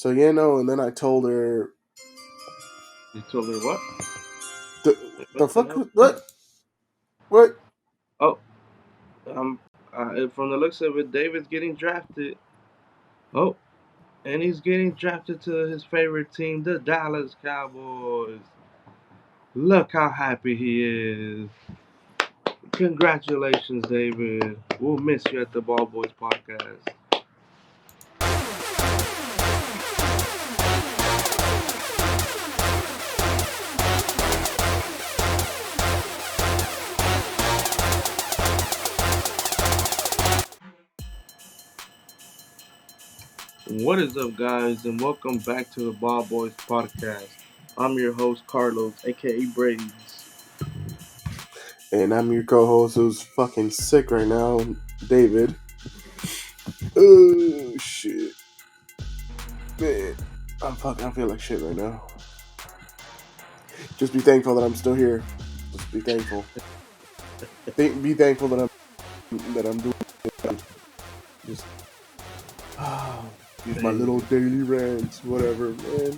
So yeah, no, and then I told her You told her what? the What the fuck hell? what? Oh, um, from the looks of it, David's getting drafted. Oh, and he's getting drafted to his favorite team, the Dallas Cowboys. Look how happy he is. Congratulations, David. We'll miss you at the Ball Boys podcast. What is up, guys, and welcome back to the Ball Boys podcast. I'm your host, Carlos, aka Braids. And I'm your co-host who's fucking sick right now, David. Oh shit, man, I feel like shit right now. Just be thankful that I'm still here. Just be thankful. Be thankful that I'm doing it. Just use my little daily rants, whatever, man.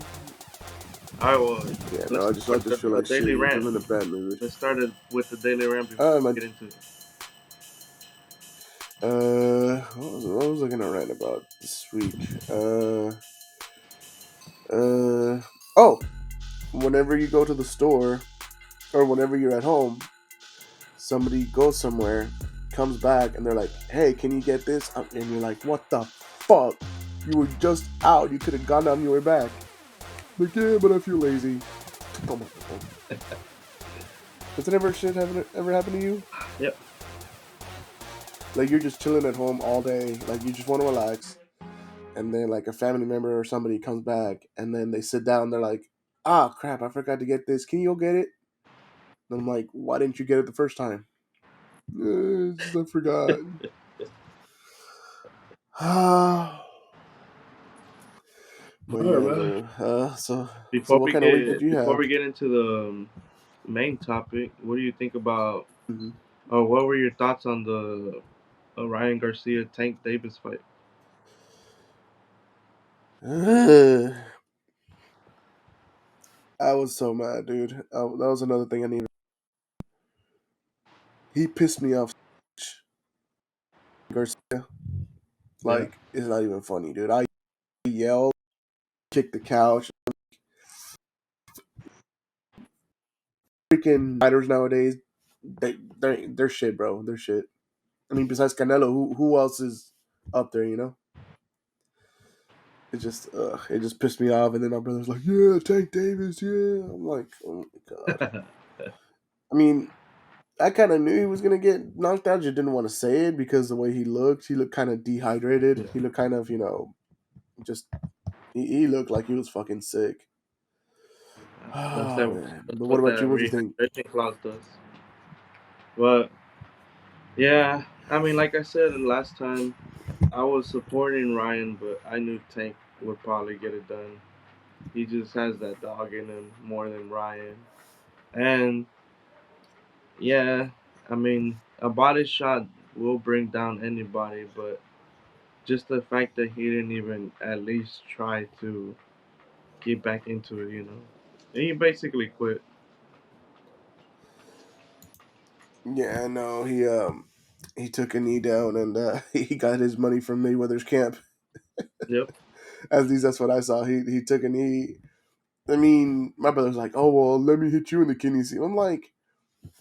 Alright, well, Yeah, no, let's I start just feel the like daily shit. rant. I'm in a bad mood. Let's start it with the daily rant before My, we get into it. what was I gonna rant about this week? Oh, whenever you go to the store or whenever you're at home, somebody goes somewhere, comes back, and they're like, "Hey, can you get this?" And you're like, "What the fuck? You were just out. You could have gone down your way back." Like, yeah, but I feel lazy. Oh my god. Has it ever happened to you? Yep. Like you're just chilling at home all day, like you just want to relax, and then like a family member or somebody comes back, and then they sit down, they're like, "Ah, crap, I forgot to get this. Can you go get it?" And I'm like, "Why didn't you get it the first time?" Just I forgot. But Alright, yeah, man. no. So what kind of week did you Before have? we get into the main topic, what do you think about, Mm-hmm. or what were your thoughts on the Ryan Garcia Tank Davis fight? I was so mad, dude. That was another thing I needed. He pissed me off. Garcia, Yeah. like, it's not even funny, dude. I yelled, kicked the couch. Freaking fighters nowadays, they're shit, bro. They're shit. I mean, besides Canelo, who else is up there? You know, it just pissed me off. And then my brother's like, "Yeah, Tank Davis, yeah." I'm like, "Oh my god." I mean, I kind of knew he was gonna get knocked out. Just didn't want to say it because the way he looked kind of dehydrated. Yeah. He looked kind of, just he looked like he was fucking sick. That's Oh that. man. That's But what what about you? that What do you think? rehydration clause does. But yeah, I mean, like I said last time, I was supporting Ryan, but I knew Tank would probably get it done. He just has that dog in him more than Ryan. And yeah, I mean, a body shot will bring down anybody, but just the fact that he didn't even at least try to get back into it, he basically quit. Yeah, no, he took a knee down and he got his money from Mayweather's camp. Yep. At least that's what I saw. He took a knee. I mean, my brother's like, "Oh well, let me hit you in the kidney." I'm like,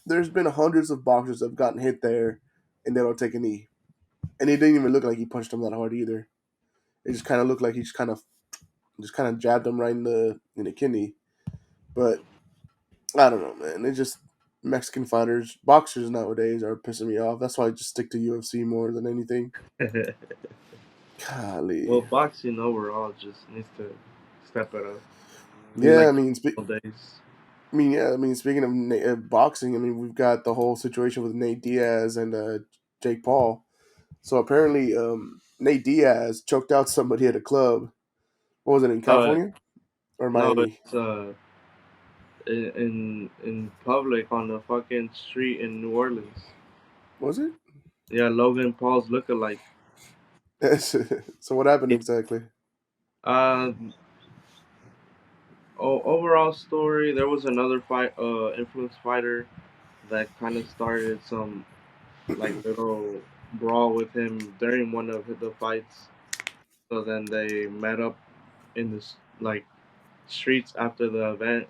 there's been hundreds of boxers that have gotten hit there, and they don't take a knee, and it didn't even look like he punched him that hard either. It just kind of looked like he just kind of jabbed him right in the kidney. But I don't know, man. It just Mexican fighters, boxers nowadays are pissing me off. That's why I just stick to UFC more than anything. Well, Golly. boxing overall just needs to step it up. Be Yeah, like old days. yeah, I mean, speaking of boxing, I mean, we've got the whole situation with Nate Diaz and Jake Paul. So apparently, Nate Diaz choked out somebody at a club. What was it in Uh, California or no, Miami? it's in public on the fucking street in New Orleans. Was it? Yeah, Logan Paul's lookalike. So what happened He, exactly? Uh, Overall story, there was another influence fighter that kind of started some like little brawl with him during one of the fights. So then they met up in this like streets after the event,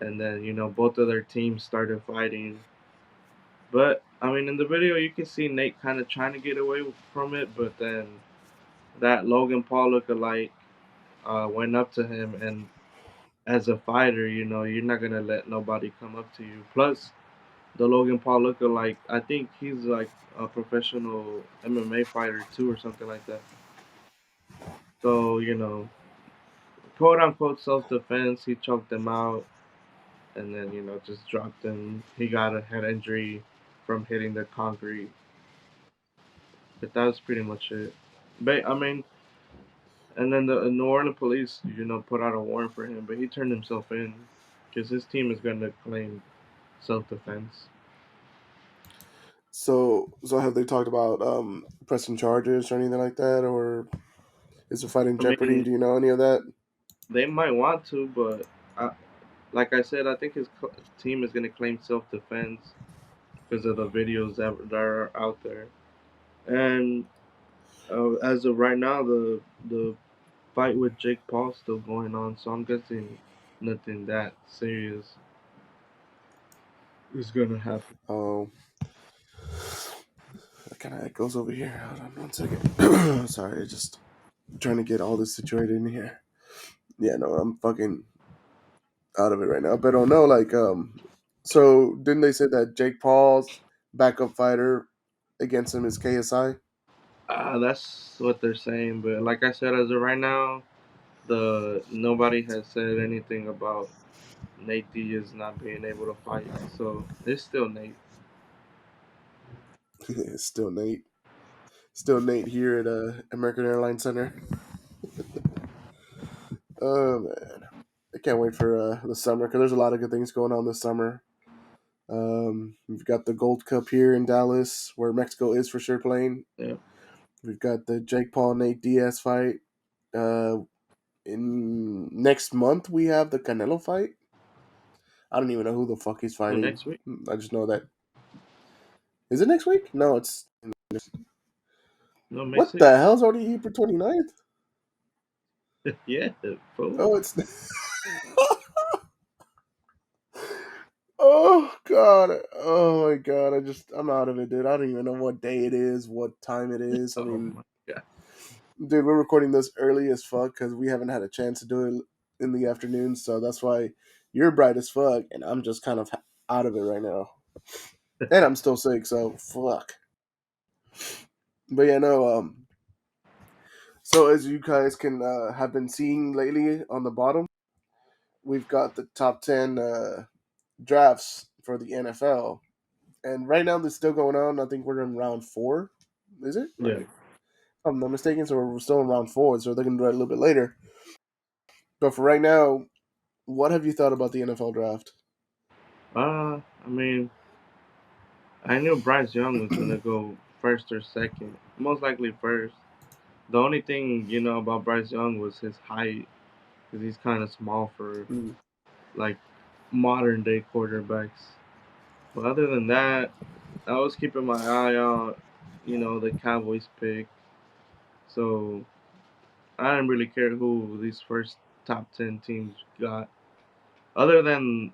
and then both of their teams started fighting. But I mean, in the video you can see Nate kind of trying to get away from it, but then that Logan Paul lookalike went up to him, and as a fighter, you're not gonna let nobody come up to you. Plus, the Logan Paul lookalike, I think he's like a professional MMA fighter too, or something like that. So quote unquote self defense, he choked him out, and then just dropped him. He got a head injury from hitting the concrete, but that was pretty much it. But I mean, and then the New Orleans police, put out a warrant for him, but he turned himself in because his team is gonna claim self defense. So have they talked about pressing charges or anything like that, or is the fight in I jeopardy? mean, Do you know any of that? they might want to, but like I said, I think his team is gonna claim self defense because of the videos that are out there. And as of right now, the fight with Jake Paul still going on, so I'm guessing nothing that serious is gonna happen. Oh, that kind of echoes over here. Hold on one second. Sorry, just trying to get all this situated in here. Yeah, no, I'm fucking out of it right now. But oh no, like so didn't they say that Jake Paul's backup fighter against him is KSI? That's what they're saying, but like I said, as of right now, the nobody has said anything about Nate Diaz not being able to fight, so it's still Nate. Still Nate. Still Nate here at American Airlines Center. Oh man, I can't wait for the summer because there's a lot of good things going on this summer. We've got the Gold Cup here in Dallas, where Mexico is for sure playing. Yeah, We've got the Jake Paul Nate Diaz fight. Uh, in next month we have the Canelo fight. I don't even know who the fuck he's so fighting. next week. I just know that is it next week? No, it's No, May what 6th. the hell's already April 29th? Yeah, fool. Oh, it's oh god, oh my god! I'm out of it, dude. I don't even know what day it is, what time it is. I Oh mean, my god. dude, we're recording this early as fuck because we haven't had a chance to do it in the afternoon, so that's why you're bright as fuck, and I'm just kind of out of it right now, and I'm still sick, so fuck. But yeah, no. So as you guys can have been seeing lately on the bottom, we've got the top 10 drafts for the NFL, and right now they're still going on. I think we're in round four. Is it Yeah. right? If I'm not mistaken. So we're still in round four, so they're going to do it a little bit later. But for right now, what have you thought about the NFL draft? I mean, I knew Bryce Young was gonna go first or second, most likely first. The only thing about Bryce Young was his height, because he's kind of small for Mm. like modern day quarterbacks. But other than that, I was keeping my eye on, the Cowboys pick. So I didn't really care who these first top 10 teams got, other than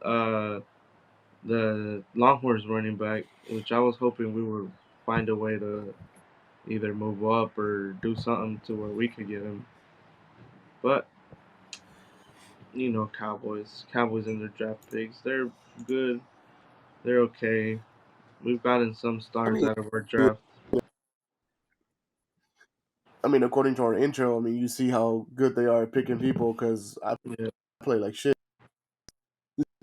the Longhorns running back, which I was hoping we would find a way to either move up or do something to where we could get him. But Cowboys and their draft picks, they're good. They're okay. We've gotten some I stars mean, out of our draft. according to our intro, you see how good they are at picking people because I Yeah, play like shit.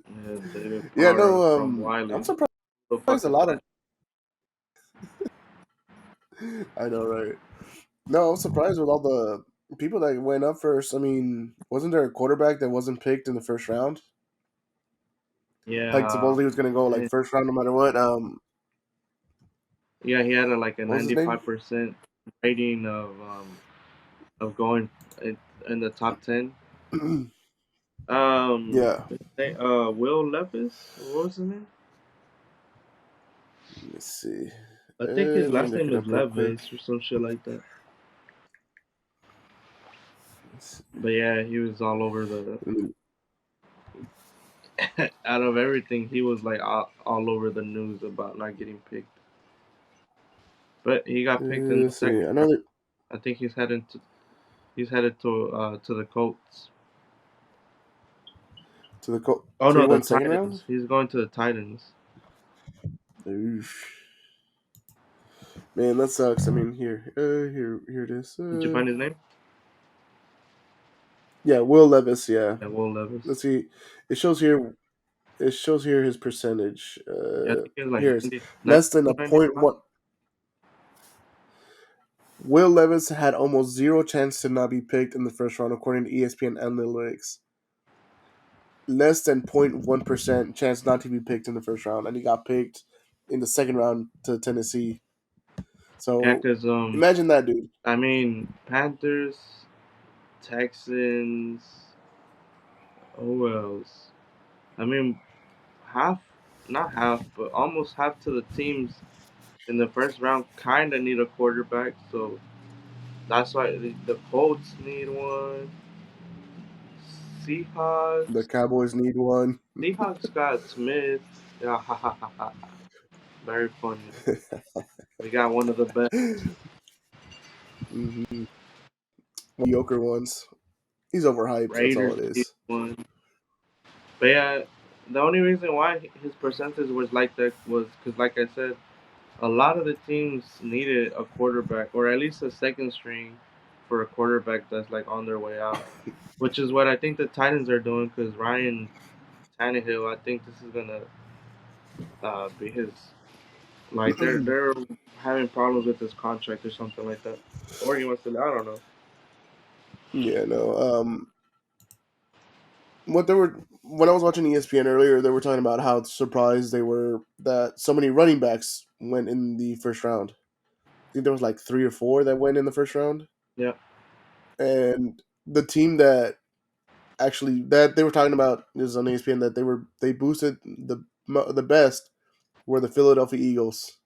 yeah, David Yeah, Carr no, from I'm Wiley. surprised Who the fuck a is lot of. that? I know, right? No, I'm surprised with all the people that went up first. Wasn't there a quarterback that wasn't picked in the first round? Like Yeah, supposedly he was gonna go like and first round no matter what. yeah, he had like a What was his name? 95% rating of going. in the top 10. Yeah. Will Levis. What was his name? Let me see. I think his Let me last look name it is up real quick. Levis or some shit like that. Let's But yeah, he was all over the. see. Out of everything, he was like all over the news about not getting picked. But he got picked in the Let's see. second round. Another I think he's headed to the Colts. to the Oh so he no, the went second round. Titans. He's going to the Titans. Oof. Man, that sucks. I mean, here it is. Did you find his name? Yeah, Will Levis. Yeah, Yeah, Will Levis. let's see. It shows here. It shows here his percentage. Yeah, I think he was like Here it's 90, less than a 95. 0.1. Will Levis had almost zero chance to not be picked in the first round, according to ESPN Analytics. Less than 0.1% chance not to be picked in the first round, and he got picked in the second round to Tennessee. Yeah, So cause imagine that, dude. I mean Panthers, Texans. Who else? I mean half, not half, but almost half to the teams in the first round kind of need a quarterback. So that's why the Colts need one. The Seahawks. Cowboys need one. Seahawks got Smith. Yeah, ha ha ha ha. Very funny. We got one of the best. Mm-hmm. Mediocre ones. He's overhyped. That's all Raiders it need is. one. But yeah, the only reason why his percentage was like that was because, like I said, a lot of the teams needed a quarterback or at least a second string for a quarterback that's like on their way out, which is what I think the Titans are doing because Ryan Tannehill, I think this is gonna be his. Like they're having problems with his contract or something like that, or he wants to. I don't know. Yeah, no. What they were when I was watching ESPN earlier, they were talking about how surprised they were that so many running backs went in the first round. I think there was like three or four that went in the first round, Yeah, and the team that actually that they were talking about is on ESPN that they boosted the best were the Philadelphia Eagles.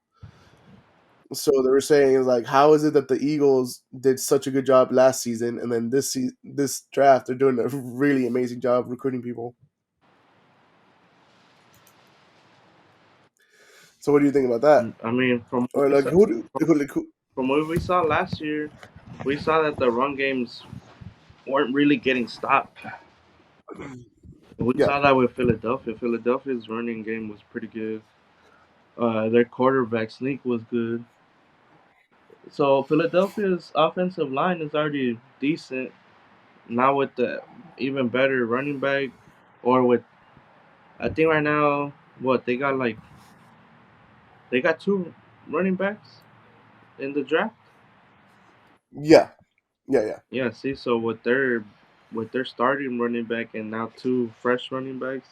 So they were saying like, how is it that the Eagles did such a good job last season, and then this draft they're doing a really amazing job recruiting people. So what do you think about that? I mean, Or like from what we saw last year, we saw that the run games weren't really getting stopped. We yeah, saw that with Philadelphia. Philadelphia's running game was pretty good. Their quarterback sneak was good. So Philadelphia's offensive line is already decent. Now with the even better running back, or with I think right now what they got two running backs in the draft. yeah, yeah. Yeah, see, so with their starting running back and now two fresh running backs.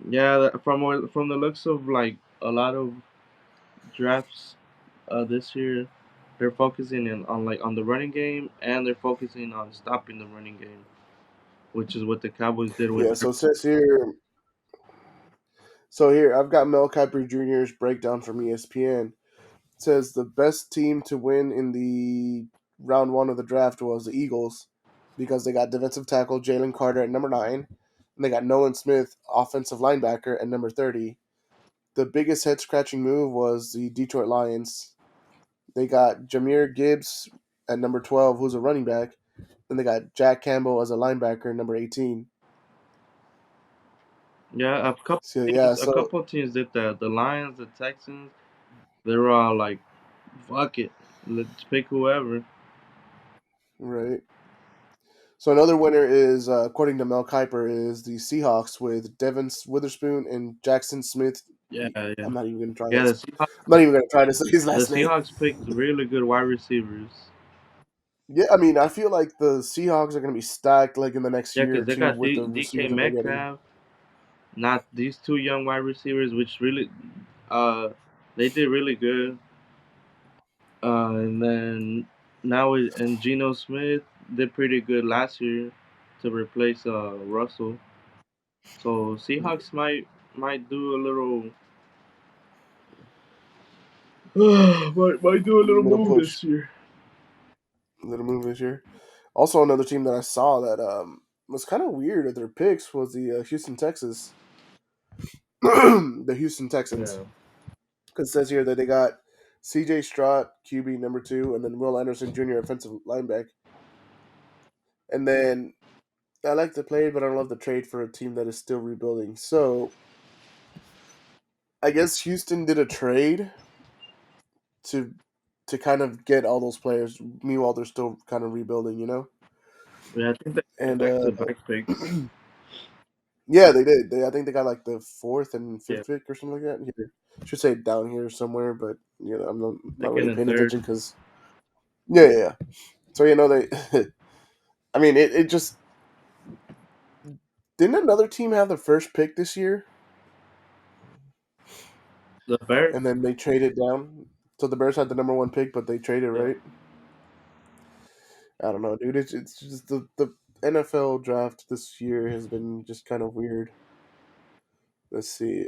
Yeah, from the looks of like a lot of drafts this year, they're focusing on like on the running game and they're focusing on stopping the running game, which is what the Cowboys did with. Yeah, so it says here. So here I've got Mel Kiper Jr.'s breakdown from ESPN. It says the best team to win in the round one of the draft was the Eagles because they got defensive tackle Jalen Carter at number 9, and they got Nolan Smith, offensive linebacker, at number 30. The biggest head scratching move was the Detroit Lions. They got Jameer Gibbs at number 12, who's a running back, and they got Jack Campbell as a linebacker, number 18. Yeah, So yeah, a so couple teams did that. The Lions, the Texans, they were all like, "Fuck it, let's pick whoever." right. So another winner is, according to Mel Kiper, is the Seahawks with Devin Witherspoon and Jackson Smith. Yeah, yeah, I'm not even gonna try yeah. this. I'm not even gonna try to say his The last name. Seahawks picked really good wide receivers. Yeah, I mean, I feel like the Seahawks are gonna be stacked like in the next Yeah, year because or they two got with the DK receivers that they're getting. Metcalf, not these two young wide receivers, which really, uh, they did really good. And then And Geno Smith did pretty good last year to replace Russell. So Seahawks might do a little might do a little Little move push, this year. little move this year. Also, another team that I saw that was kind of weird at their picks was the Houston Texas, the Houston Texans. Yeah, Because it says here that they got C.J. Stroud, QB number 2, and then Will Anderson Jr., offensive linebacker. And then I like the play, but I don't love the trade for a team that is still rebuilding. So I guess Houston did a trade to kind of get all those players. Meanwhile, they're still kind of rebuilding, you know. yeah. I think they got And back to back picks. yeah, they did. I think they got like the fourth and Yeah, fifth pick or something like that. Here, should say it down here somewhere, but I'm not second really and paying third. attention because yeah. So they. I mean, it just didn't another team have the first pick this year, The and Bears. then they traded down. So the Bears had the number 1 pick, but they traded Yeah, right. I don't know, dude. It's just the NFL draft this year has been just kind of weird. Let's see.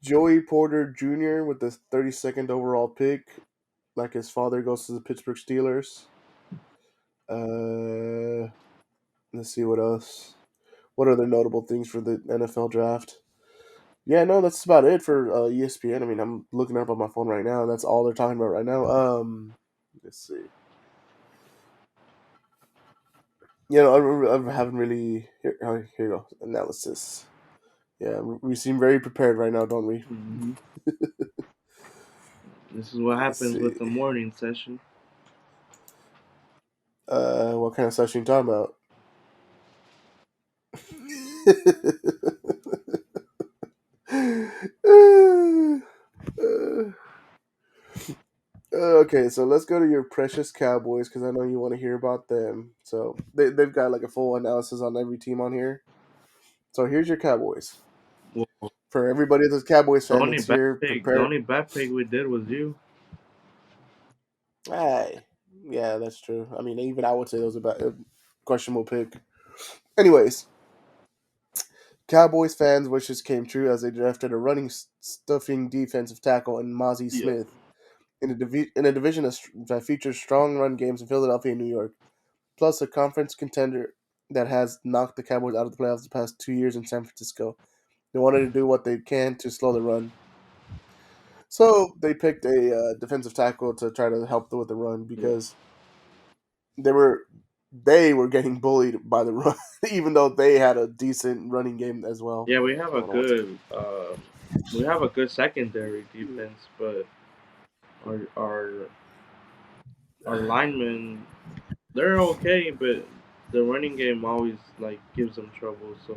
Joey Porter Jr. with the 32nd overall pick, like his father goes to the Pittsburgh Steelers. Uh, let's see what else. What other notable things for the NFL draft? Yeah, no, that's about it for ESPN. I mean, I'm looking up on my phone right now, and that's all they're talking about right now. Let's see. I haven't really. Here you go. Analysis. Yeah, we seem very prepared right now, don't we? hmm this is what Let's happens with see. the morning session. What kind of session you talking about? Okay, so let's go to your precious Cowboys because I know you want to hear about them. So they've got like a full analysis on every team on here. So here's your Cowboys. Well, For everybody that's a Cowboys the fan only that's bad here, pick, the prepare. only bad pick we did was you. Hey, yeah, that's true. I mean, even I would say that was a questionable pick. Anyways, Cowboys fans' wishes came true as they drafted a running stuffing defensive tackle in Mozzie Yeah, Smith in a division that features strong run games in Philadelphia and New York, plus a conference contender that has knocked the Cowboys out of the playoffs the past 2 years in San Francisco. They wanted to do what they can to slow the run. So they picked a defensive tackle to try to help with the run yeah, because they were they were getting bullied by the run, even though they had a decent running game as well. yeah. I don't know what's We have a good secondary defense, but our our our linemen they're okay, but the running game always like gives them trouble. So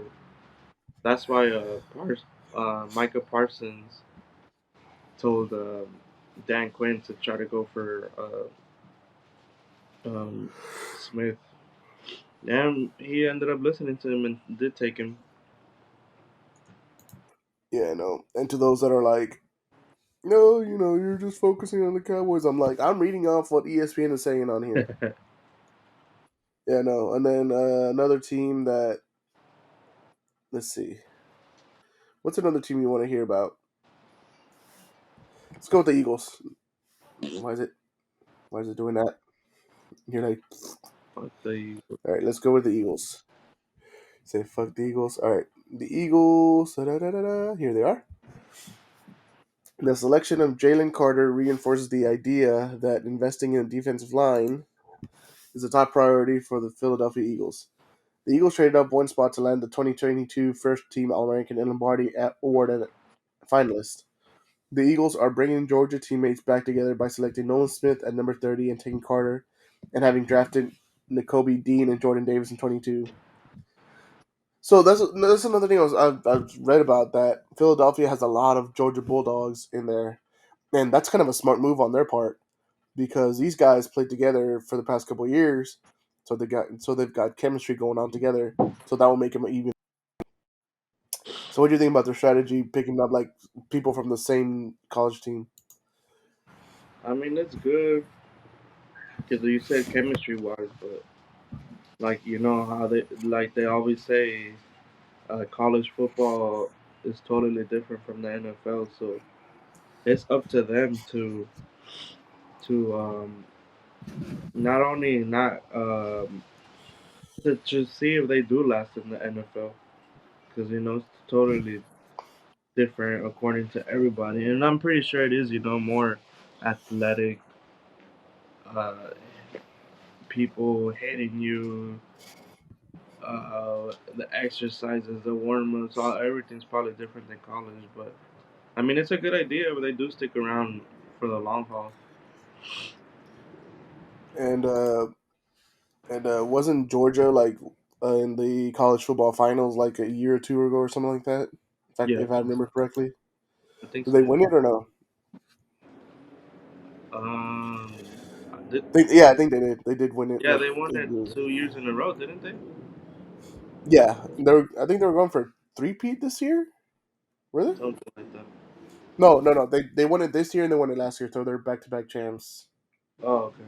that's why Micah Parsons told Dan Quinn to try to go for um, Smith. And he ended up listening to him and did take him. yeah, no. And to those that are like, no, you're just focusing on the Cowboys. I'm like, I'm reading off what ESPN is saying on here. Yeah, no. And then another team that let's see, what's another team you want to hear about? Let's go with the Eagles. Why is it? Why is it doing that? You're like, But the all right, let's go with the Eagles. Say fuck the Eagles. All right, the Eagles. Da-da-da-da-da. Here they are. The selection of Jalen Carter reinforces the idea that investing in a defensive line is a top priority for the Philadelphia Eagles. The Eagles traded up 1 spot to land the 2022 First Team All-American and Lombardi Award finalist. The Eagles are bringing Georgia teammates back together by selecting Nolan Smith at number 30 and taking Carter, and having drafted N'Kobe Dean and Jordan Davis in 22. So that's another thing I've read about, that Philadelphia has a lot of Georgia Bulldogs in there, and that's kind of a smart move on their part because these guys played together for the past couple of years, they've got chemistry going on together, so that will make them even. So what do you think about their strategy picking up like people from the same college team? I mean, it's good because you said chemistry wise, but like you know how they always say, college football is totally different from the NFL. So it's up to them to not only not to see if they do last in the NFL because you know it's totally different according to everybody, and I'm pretty sure it is more athletic, uh, people hitting you, the exercises, the warm ups, all everything's probably different than college. But I mean, it's a good idea, but they do stick around for the long haul. And wasn't Georgia like in the college football finals like a year or two ago or something like that? In fact, Yeah, if I remember correctly, I think did so. they Yeah. win it or no? I did, Yeah, I think they did. They did win it. yeah, Like, they won it 2 years in a row, didn't they? yeah, they were. I think they were going for three-peat this year. Were they? Something like that. No, no, no. They won it this year and they won it last year, so they're back-to-back champs. Oh, okay.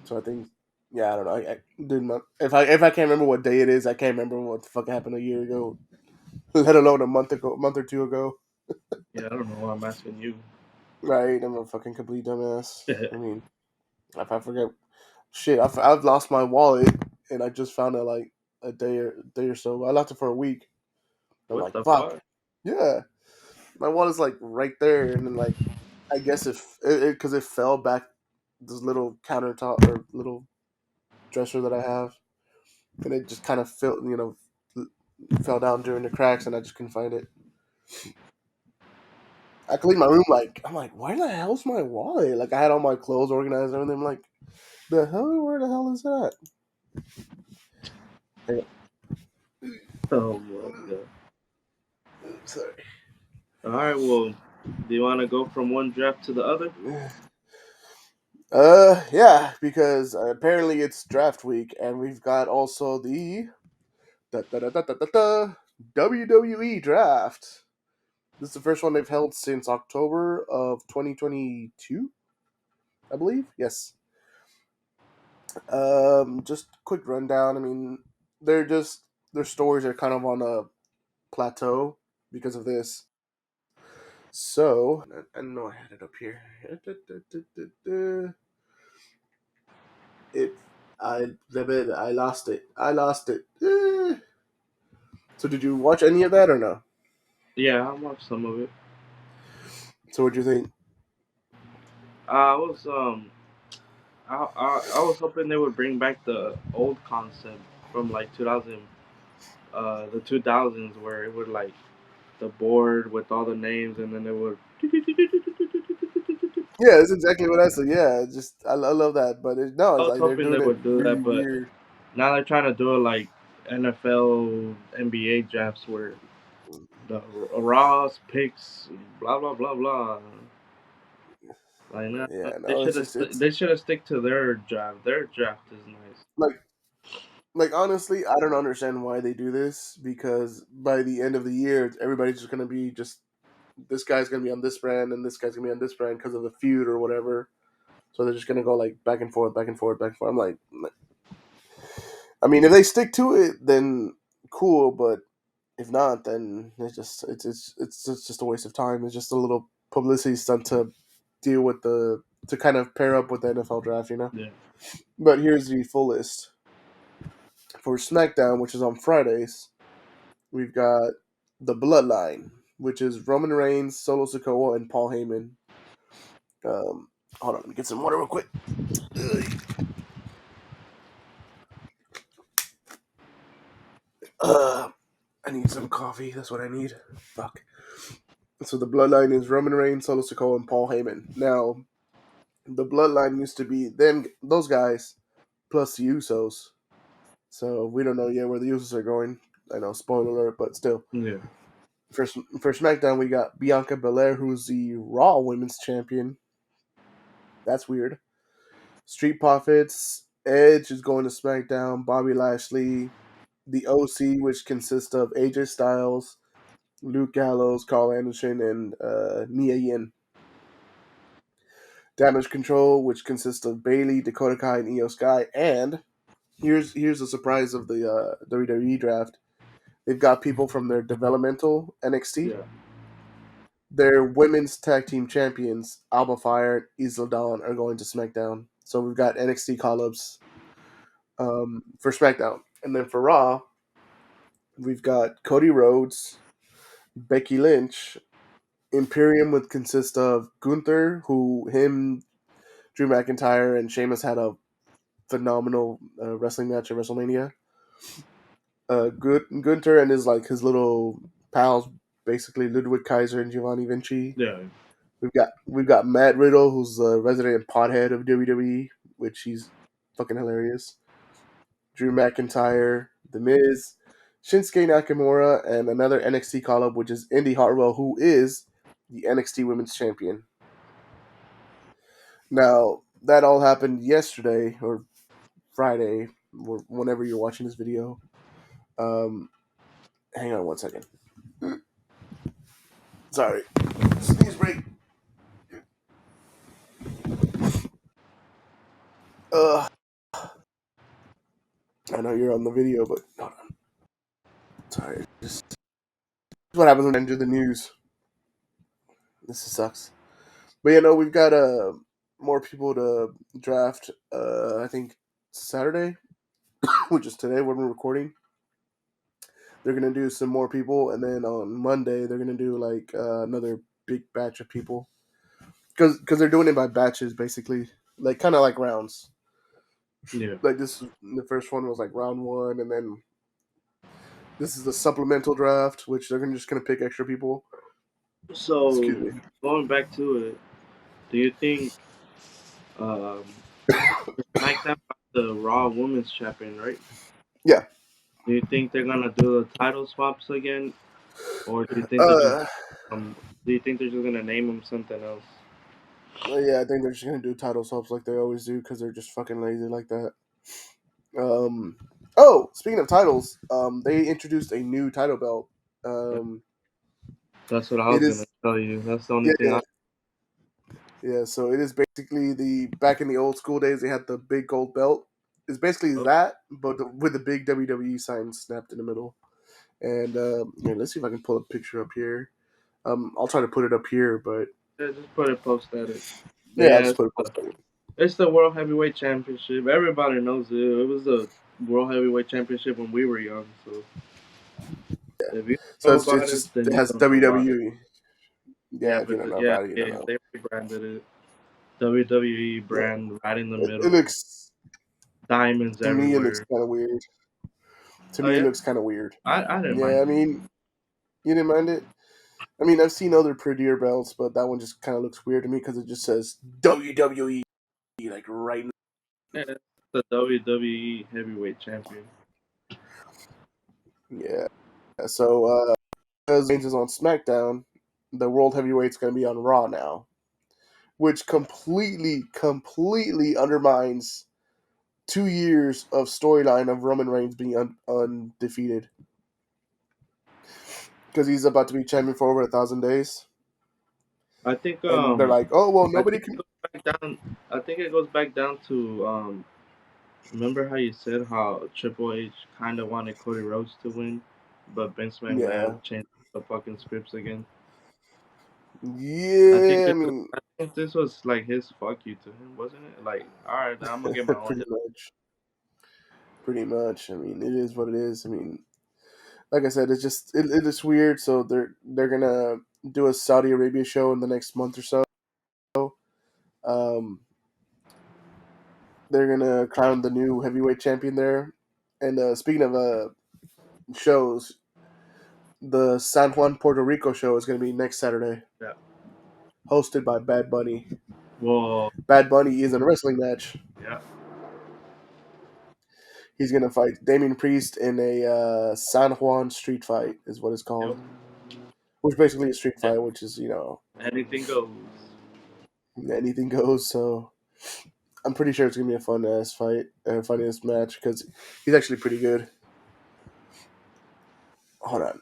So I think, yeah, I don't know. I didn't know if I can't remember what day it is. I can't remember what the fuck happened a year ago, let alone a month ago, a month or two ago. Yeah, I don't know why I'm asking you. Right? I'm a fucking complete dumbass. I mean, if I forget, shit, I've lost my wallet and I just found it like a day or so. I lost it for a week. I'm What like, the fuck. fuck? Yeah, my wallet's like right there, and then like I guess because it fell back this little countertop or little dresser that I have, and it just kind of fell down during the cracks, and I just couldn't find it. I cleaned my room like I'm like, where the hell's my wallet? Like I had all my clothes organized and everything. I'm like, the hell? Where the hell is that? Hey, Oh my god. sorry. All right. Well, do you want to go from one draft to the other? Yeah, because apparently it's draft week, and we've got also the da, da, da, da, da, da, da, WWE draft. This is the first one they've held since October of 2022, I believe. Yes. Just quick rundown. I mean, they're just their stories are kind of on a plateau because of this. So I know I had it up here. It I lost it. I lost it. So did you watch any of that or no? Yeah, I watched some of it. So what'd you think? I was I was hoping they would bring back the old concept from like 2000, the 2000s, where it would like the board with all the names, and then it would. Yeah, that's exactly what I said. Yeah, just I love that, but no, I it's was like they're hoping they doing it would do really that, but weird. now they're trying to do it like NFL, NBA drafts where the Ross picks blah blah blah blah. Like no, Yeah, no, it's just it's they should have stick to their draft. Their draft is nice. like honestly, I don't understand why they do this because by the end of the year, everybody's just gonna be just this guy's gonna be on this brand and this guy's gonna be on this brand because of the feud or whatever. So they're just gonna go like back and forth, back and forth, back and forth. I'm like, I mean, if they stick to it, then cool. But if not, then it's just a waste of time. It's just a little publicity stunt to deal with to kind of pair up with the NFL draft, you know. Yeah, But here's the full list for SmackDown, which is on Fridays. We've got the Bloodline, which is Roman Reigns, Solo Sikoa, and Paul Heyman. Um, Hold on, let me get some water real quick. Uh, I need some coffee. That's what I need. Fuck. So the Bloodline is Roman Reigns, Solo Sikoa, and Paul Heyman. Now, the Bloodline used to be those guys, plus the Usos. So we don't know yet where the Usos are going. I know, spoiler alert, but still. yeah, For SmackDown, we got Bianca Belair, who's the Raw Women's Champion. That's weird. Street Profits, Edge is going to SmackDown. Bobby Lashley, the OC, which consists of AJ Styles, Luke Gallows, Carl Anderson, and Mia Yim. Damage Control, which consists of Bailey, Dakota Kai, and Io Sky. And here's the surprise of the WWE draft. They've got people from their developmental NXT. Yeah. Their women's tag team champions, Alba Fire and Isla Dawn, are going to SmackDown. So we've got NXT call-ups for SmackDown. And then for Raw, we've got Cody Rhodes, Becky Lynch. Imperium would consist of Gunther, Drew McIntyre, and Sheamus had a phenomenal wrestling match at WrestleMania. Gunther and his little pals, basically Ludwig Kaiser and Giovanni Vinci. Yeah. We've got Matt Riddle, who's a resident pothead of WWE, which he's fucking hilarious. Drew McIntyre, The Miz, Shinsuke Nakamura, and another NXT call up, which is Indy Hartwell, who is the NXT Women's Champion. Now that all happened yesterday or Friday, or whenever you're watching this video. Um, Hang on one second. Sorry, sneeze break. I know you're on the video, but hold on. Sorry, just what happens when I enter the news. This sucks. But we've got more people to draft. I think Saturday, which is today when we're recording. They're gonna do some more people, and then on Monday they're gonna do like another big batch of people because they're doing it by batches, basically, like kind of like rounds. Yeah. Like the first one was like round one, and then this is the supplemental draft, which they're just gonna pick extra people. Excuse So me. going back to it, do you think um, SmackDown got the Raw Women's Champion, right? Yeah. Do you think they're gonna do the title swaps again, or do you think they're just Uh. do you think they're just gonna name them something else? Yeah, I think they're just gonna do title swaps like they always do because they're just fucking lazy like that. Um. Oh, speaking of titles, they introduced a new title belt. Um. That's what I It was gonna is. tell you. That's the only Yeah, thing yeah, I. yeah. So it is basically the back in the old school days they had the big gold belt. It's basically Oh, that, but with the big WWE sign snapped in the middle. And let's see if I can pull a picture up here. I'll try to put it up here, but yeah, just put it, post at it. But yeah, I'll yeah, just put it post it. it's the World Heavyweight Championship. Everybody knows it. It was the World Heavyweight Championship when we were young. So if you So know it's about it, just then it you has don't know about it. WWE. Yeah, Yeah, if you but don't know yeah, about it, you don't yeah, know. they rebranded it. WWE Yeah, brand right in the it middle. looks Diamonds to me it looks everywhere. kind of weird. To Oh me, it yeah, looks kind of weird. I didn't Yeah, mind I it. mean, you didn't mind it. I mean, I've seen other prettier belts, but that one just kind of looks weird to me because it just says WWE like right. Yeah, it's the WWE Heavyweight Champion. Yeah. So because Reigns is on SmackDown, the World Heavyweight's going to be on Raw now, which completely undermines 2 years of storyline of Roman Reigns being undefeated because he's about to be champion for over 1,000 days, I think and they're like, oh well, I nobody think can. it goes back down. I think it goes back down to remember how you said how Triple H kind of wanted Cody Rhodes to win, but Vince McMahon Yeah, changed the fucking scripts again. yeah. I mean, I think this was like his fuck you to him, wasn't it? Like, all right, I'm gonna get my own. pretty much, pretty much. I mean, it is what it is. I mean, like I said, it is weird. So they're gonna do a Saudi Arabia show in the next month or so. Um, they're gonna crown the new heavyweight champion there. And speaking of shows, the San Juan Puerto Rico show is gonna be next Saturday, Yeah. hosted by Bad Bunny. Well, Bad Bunny is in a wrestling match. yeah. He's gonna fight Damian Priest in a San Juan street fight, is what it's Yep. called. Which basically is a street Yeah. fight, which is Anything goes. anything goes. So I'm pretty sure it's gonna be a fun ass fight, a fun ass match because he's actually pretty good. Hold on,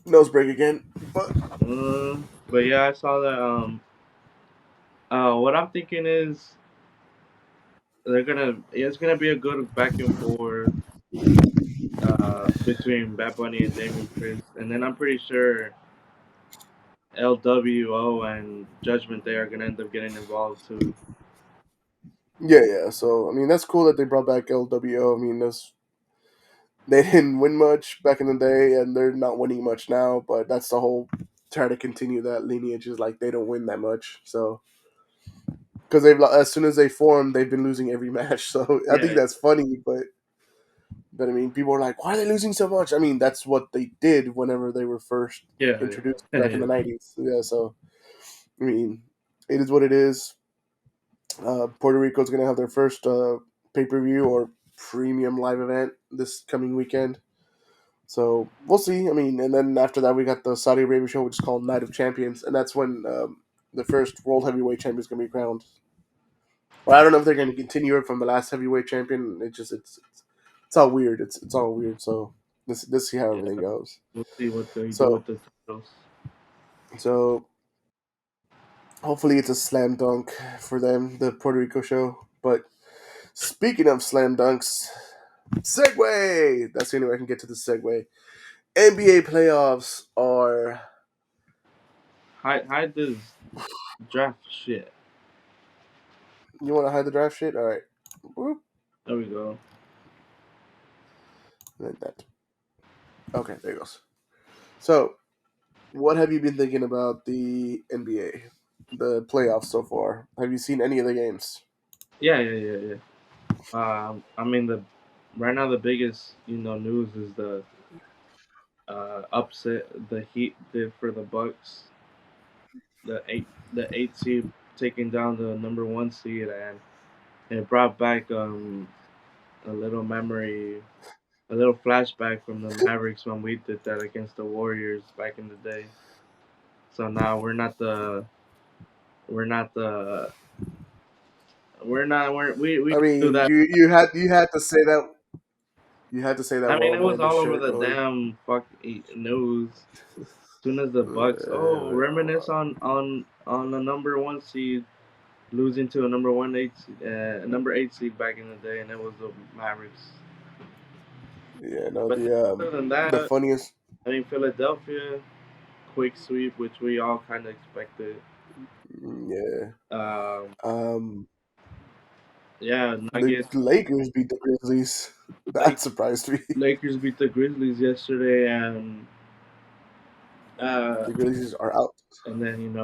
nose break again. But But yeah, I saw that. What I'm thinking is it's gonna be a good back and forth between Bad Bunny and Damien Prince, and then I'm pretty sure LWO and Judgment Day are gonna end up getting involved too. Yeah, yeah. So I mean, that's cool that they brought back LWO. I mean, they didn't win much back in the day, and they're not winning much now. But that's the whole try to continue that lineage is like they don't win that much. So because they've as soon as they formed, they've been losing every match. So I think Yeah, that's funny, but I mean, people are like, why are they losing so much? I mean, that's what they did whenever they were first yeah, introduced yeah. back in the '90s. Yeah, so I mean, it is what it is. Puerto Rico's gonna have their first pay per view or premium live event this coming weekend. So we'll see. I mean, and then after that, we got the Saudi Arabia show, which is called Night of Champions, and that's when the first world heavyweight champion is gonna be crowned. Well, I don't know if they're going to continue it from the last heavyweight champion. It's all weird. It's all weird. So let's see how everything Yeah. goes. We'll see what they do with So the titles. so hopefully it's a slam dunk for them, the Puerto Rico show. But speaking of slam dunks, segue. That's the only way I can get to the segue. NBA playoffs are. Hide this draft shit. You want to hide the draft shit? All right. Whoop. There we go. Like that. Okay, there it goes. So, what have you been thinking about the NBA, the playoffs so far? Have you seen any of the games? Yeah, yeah, yeah, yeah. I mean the right now the biggest news is the upset the Heat did for the Bucks, the eight seed taking down the number one seed, and it brought back a little memory, a little flashback from the Mavericks when we did that against the Warriors back in the day. So now we're not the we I didn't do mean, that. you had to say that you had to say that I mean, while it I'm was wearing this all over shirt, the Billy. damn fucking news. Soon as the Bucks, reminisce on the number one seed losing to a number eight seed back in the day, and it was the Mavericks. Yeah, no, But other than the that, funniest, I mean, Philadelphia quick sweep, which we all kind of expected. yeah. Um, Um, yeah, the Nuggets. Lakers beat the Grizzlies. Like That surprised me. Lakers beat the Grizzlies yesterday, uh, The Grizzlies are out. and then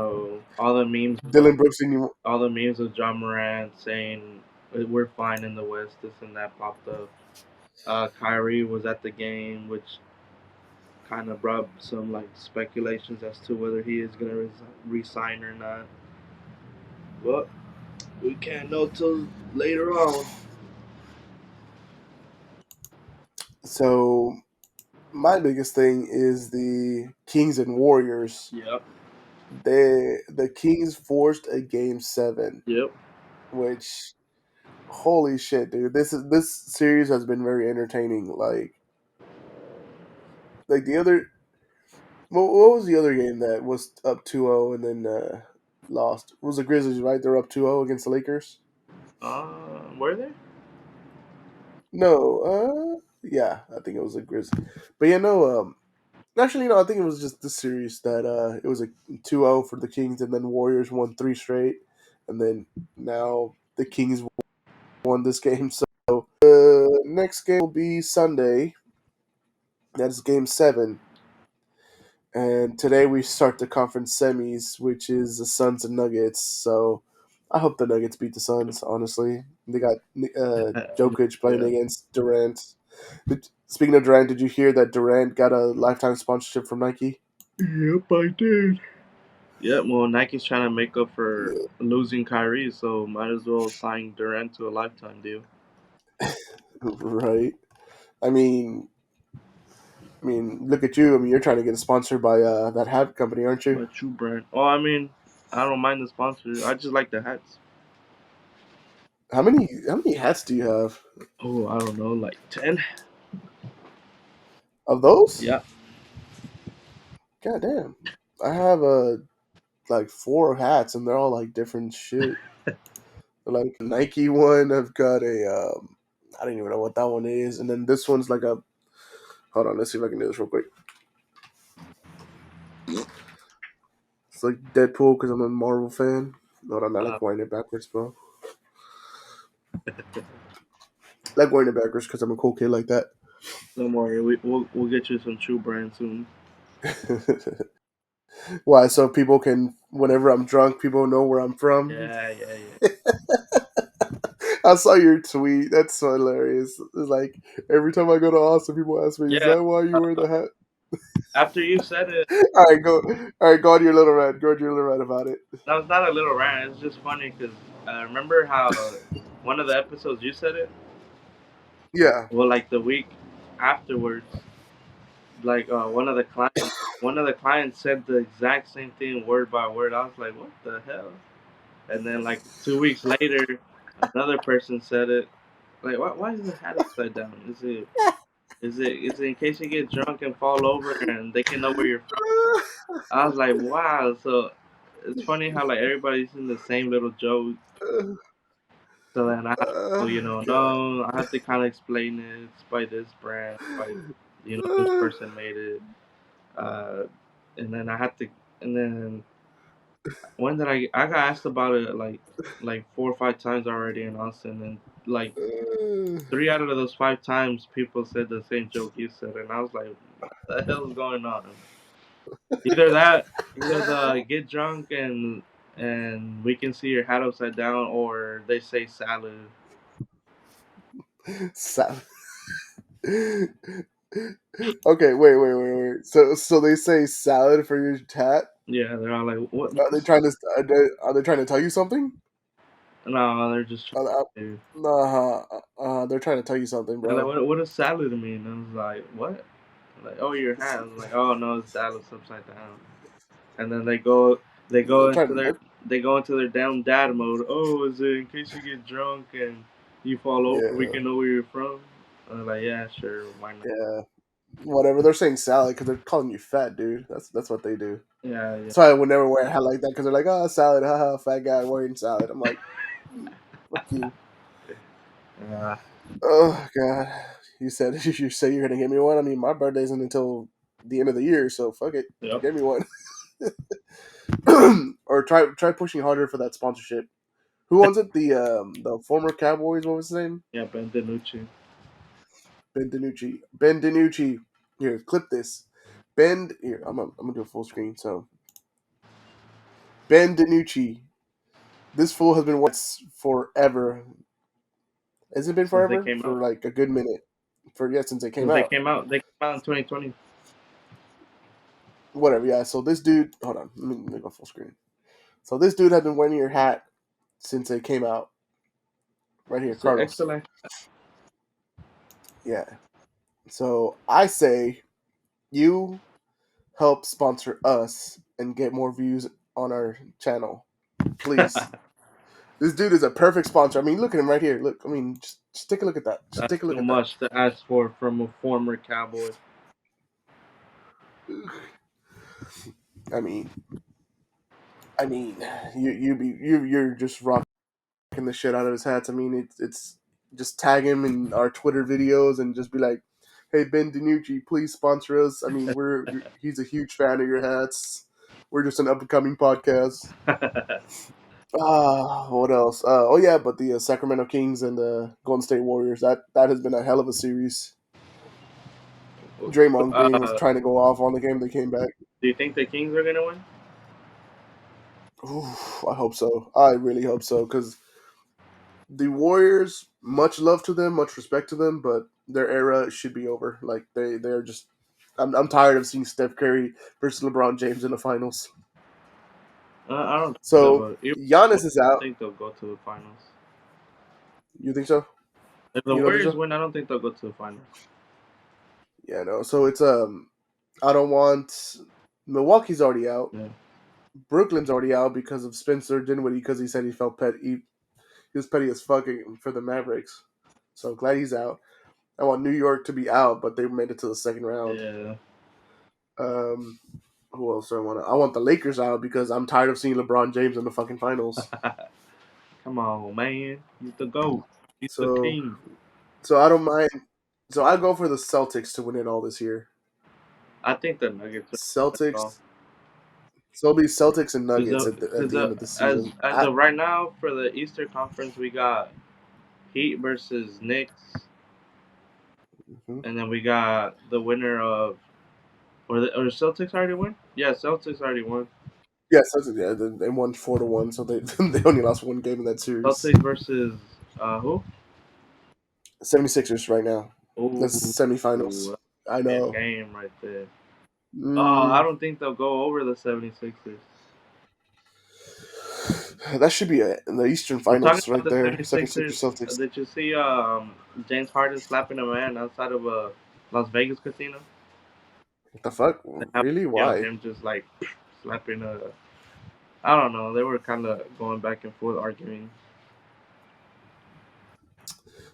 all the memes Dylan Brooks and all the memes of John Morant saying we're fine in the West, this and that popped up. Kyrie was at the game, which kind of brought some like speculations as to whether he is gonna resign or not. But we can't know till later on. so my biggest thing is the Kings and Warriors. Yep. The Kings forced a game 7, Yep. which holy shit, dude! This series has been very entertaining. Like the other, what was the other game that was up 2-0 and then lost? It was the Grizzlies, right? They're up 2-0 against the Lakers. Were they? No, yeah, I think it was the Grizzlies. But yeah, no, actually, no, I think it was just this series that it was a 2-0 for the Kings, and then Warriors won 3 straight, and then now the Kings won this game. So the next game will be Sunday. That's game 7. And today we start the conference semis, which is the Suns and Nuggets. So I hope the Nuggets beat the Suns, honestly. They got Jokic playing Yeah. against Durant. Speaking of Durant, did you hear that Durant got a lifetime sponsorship from Nike? Yep, I did. Yeah, well, Nike's trying to make up for Yeah, losing Kyrie, so might as well sign Durant to a lifetime deal. right. I mean, look at you. I mean, you're trying to get sponsored by that hat company, aren't you? But you, Brent. Oh, I mean, I don't mind the sponsor. I just like the hats. How many hats do you have Oh, I don't know, like 10. of those? Yeah. God damn. I have a like four hats, and they're all like different shit. Like Nike one, I've got a I don't even know what that one is, and then this one's like a. Hold on, let's see if I can do this real quick. It's like Deadpool because I'm a Marvel fan. Hold on, I Uh, like wearing it backwards, bro. I like wearing it backwards because I'm a cool kid like that. don't worry, we'll get you some true brand soon. Why? So people can, whenever I'm drunk, people know where I'm from. Yeah, yeah, yeah. I saw your tweet. That's so hilarious. It's like every time I go to Austin, people ask me, "Is Yeah. that why you wear the hat?" After you said it, All right, go. All right, go on your little rant. Go on your little rant about it. that was not a little rant. It's just funny because remember how one of the episodes you said it. Yeah. Well, like the week afterwards, like one of the clients said the exact same thing word by word. I was like, what the hell? And then like 2 weeks later, another person said it. Like, why is the hat upside down? Is it in case you get drunk and fall over and they can know where you're from? I was like, wow. So it's funny how like everybody's in the same little joke. So then I have to, God. no, I have to kind of explain it. It's by this brand, by this person made it. Uh, and then I had to, and then when did I got asked about it like 4 or 5 times already in Austin, and like three out of those 5 times people said the same joke you said, and I was like, what the hell is going on? Either that, either the get drunk and we can see your hat upside down, or they say salad. Sa- okay, wait. So they say salad for your hat. Yeah, they're all like, what? Are they trying to? Are they trying to tell you something? No, they're just Uh, uh, trying to. nah, they're trying to tell you something, They're like, bro. what does salad mean? And I was like, what? Like, oh, your hat. I was like, oh no, it's Dallas upside down. And then they They're go into trying. their they go into their down dad mode. Oh, is it in case you get drunk and you fall over, we Yeah, can know where you're from? And I'm like, yeah, sure, why not? yeah. Whatever. They're saying salad because they're calling you fat, dude. That's what they do. Yeah, yeah. That's why I would never wear a hat like that because they're like, oh, salad, haha, fat guy wearing salad. I'm like, fuck you. Uh, Oh god. You said you say you're gonna get me one. I mean, my birthday isn't until the end of the year, so fuck it. yep. Get me one. Or try pushing harder for that sponsorship. Who owns it? The former Cowboys. What was his name? Yeah, Ben DiNucci. Ben DiNucci. Ben DiNucci. Here, clip this. Ben. Here, I'm gonna do a full screen. So Ben DiNucci. This fool has been once forever. Has it been Since they forever? came out. For like a good minute. For yeah, since it came Since they out. came out. They came out in 2020. Whatever. Yeah. So this dude. Hold on. Let me go full screen. So this dude has been wearing your hat since it came out. Right here, It's an Carlos. excellent. Yeah. So I say you help sponsor us and get more views on our channel, please. This dude is a perfect sponsor. I mean, look at him right here. Look, I mean, just take a look at that. Just That's take a look too at that. much to ask for from a former Cowboy. I mean, I mean, you're just rocking the shit out of his hats. I mean, it's just tag him in our Twitter videos and just be like, "Hey Ben DiNucci, please sponsor us." I mean, he's a huge fan of your hats. We're just an up and coming podcast. What else? Oh yeah, but the Sacramento Kings and the Golden State Warriors. That has been a hell of a series. Draymond Green was uh, trying to go off on the game. They came back. do you think the Kings are gonna win? I hope so. I really hope so because the Warriors, much love to them, much respect to them, but their era should be over. Like they're just. I'm tired of seeing Steph Curry versus LeBron James in the finals. I don't think so, So but even I Giannis is don't out. think they'll go to the finals. You think so? If the You don't think Warriors so? win, I don't think they'll go to the finals. Yeah, no. So it's I don't want. Milwaukee's already out. Yeah. Brooklyn's already out because of Spencer Dinwiddie because he said he felt petty. He was petty as fucking for the Mavericks. So glad he's out. I want New York to be out, but they made it to the second round. Yeah. Um, Who else do I want? I want the Lakers out because I'm tired of seeing LeBron James in the fucking finals. Come on, man. He's the GOAT. He's the So king. so I don't mind. So I go for the Celtics to win it all this year. I think the Nuggets are gonna win it all. Celtics. So it'll be Celtics and Cause Nuggets the, at cause the end the, of the as season. as of right now for the Eastern Conference, we got Heat versus Knicks, Mhm. and then we got the winner of or Celtics already won. Yeah, Celtics already won. Yeah, Celtics. Yeah, they won 4-1, so they they only lost one game in that series. Celtics versus who? 76ers right now. The Oh, semifinals. that's I a know. game right there. Oh, I Mm, don't think they'll go over the 76ers. that should be it in the Eastern We're talking Finals about right the there. 76ers 76ers. Celtics. Did you see James Harden slapping a man outside of a Las Vegas casino? What the fuck? They have Really? video of Why? him just like slapping a. I don't know. They were kind of going back and forth arguing.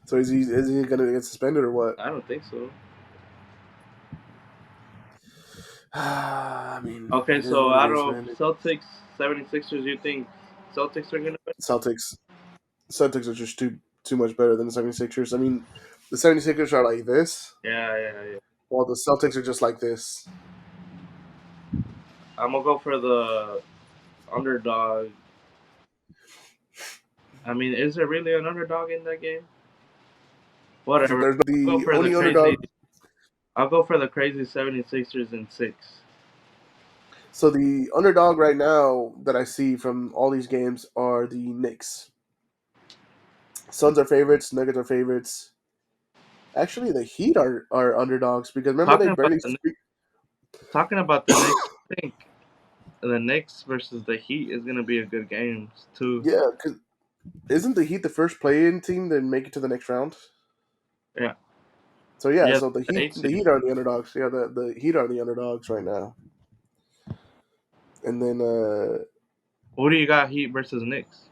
So is he gonna get suspended or what? I don't think so. I mean, Okay, it is so what it out is, of man. Celtics, 76ers, you think Celtics are going to win? Celtics. Celtics are just too much better than the 76ers. I mean, the 76ers are like this, Yeah, yeah, yeah. while the Celtics are just like this. I'm going to go for the underdog. I mean, is there really an underdog in that game? Whatever. There's I'll go the for the only crazy. underdog. I'll go for the crazy 76ers in six. So the underdog right now that I see from all these games are the Knicks. Suns are favorites. Nuggets are favorites. Actually, the Heat are underdogs because remember they Talking about barely. the talking about the Knicks, I think the Knicks versus the Heat is gonna be a good game too. Yeah, because isn't the Heat the first play-in team that make it to the next round? Yeah, So yeah, yeah, so the eight The seed. Heat are the underdogs. Yeah, the Heat are the underdogs right now. And then Who do you got? Heat versus Knicks.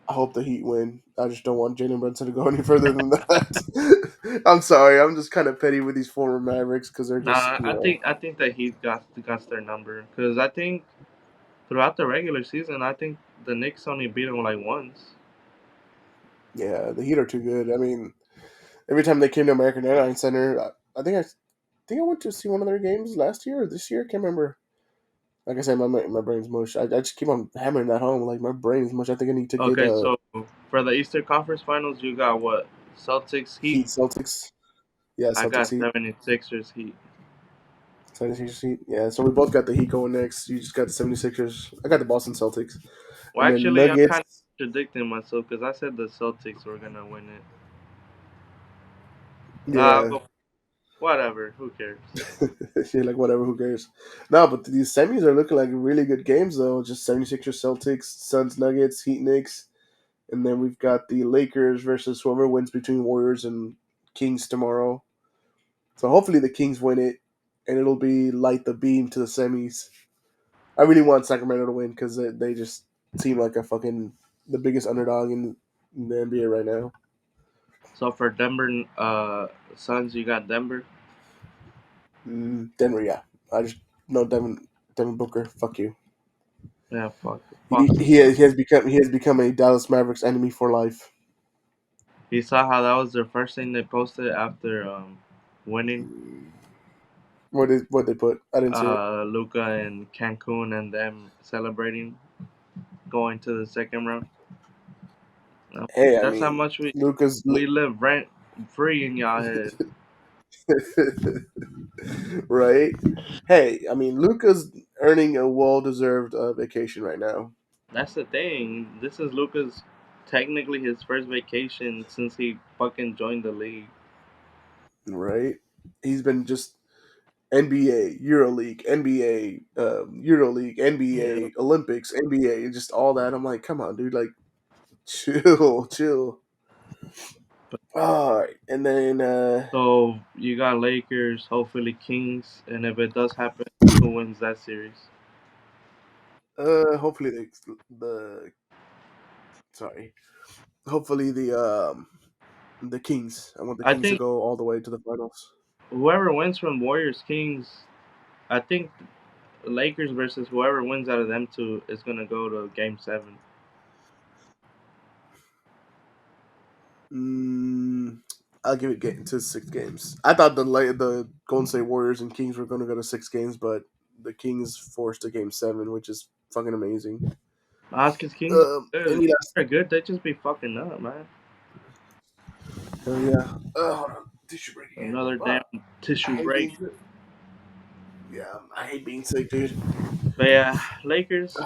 I hope the Heat win. I just don't want Jalen Brunson to go any further than that. I'm sorry, I'm just kind of petty with these former Mavericks because they're just Nah, I think the Heat got their number because I think throughout the regular season, I think the Knicks only beat them like once. yeah, the Heat are too good. I mean, every time they came to American Airlines Center, I think I went to see one of their games last year or this year. I can't remember. Like I said, my brain's mush. I just keep on hammering that home. Like my brain's mush. I think I need to get Okay, so for the Eastern Conference Finals, you got what? Celtics Heat. Heat Celtics. Yeah, I Celtics got Heat. 76ers Heat. 76ers Heat. Yeah, so we both got the Heat going next. You just got the 76ers. I got the Boston Celtics. Well, And then actually, I'm kind of Nuggets. contradicting myself because I said the Celtics were gonna win it. I'll Yeah. go. Whatever. Who cares? You're like, whatever, who cares? No, but these semis are looking like really good games, though. Just 76ers Celtics, Suns Nuggets, Heat Knicks. And then we've got the Lakers versus whoever wins between Warriors and Kings tomorrow. So hopefully the Kings win it, and it'll be light the beam to the semis. I really want Sacramento to win because they just seem like a fucking the biggest underdog in the NBA right now. So for Denver, Suns, you got Denver. Denver, yeah. I just no Devin Booker. Fuck you. Yeah, fuck the He Suns. has become a Dallas Mavericks enemy for life. You saw how that was their first thing they posted after winning. What they put? I didn't see it. Luca and Cancun and them celebrating going to the second round. Hey, I That's how mean much we Luca's we live rent free in y'all head. right. Hey, I mean Luca's earning a well deserved vacation right now. That's the thing. This is Luca's technically his first vacation since he fucking joined the league. Right. He's been just NBA, EuroLeague, NBA, EuroLeague, Yeah. NBA, Olympics, NBA, just all that. I'm like, come on, dude, like, chill, chill. All right, and then So you got Lakers, hopefully Kings, and if it does happen, who wins that series? hopefully the sorry, hopefully the Kings. I want the I Kings to think go all the way to the finals. whoever wins from Warriors Kings, I think Lakers versus whoever wins out of them two is gonna go to Game 7. Mm, I'll give it to 6 games. I thought the Golden State Warriors and Kings were going to go to 6 games, but the Kings forced a game 7, which is fucking amazing. Oscars Kings good. Any last? They're good. They just be fucking up, man. Hell yeah. Hold on. Tissue break again. Another damn Fuck. I tissue hate break. being sick. Yeah, I hate being sick, dude. But yeah, Lakers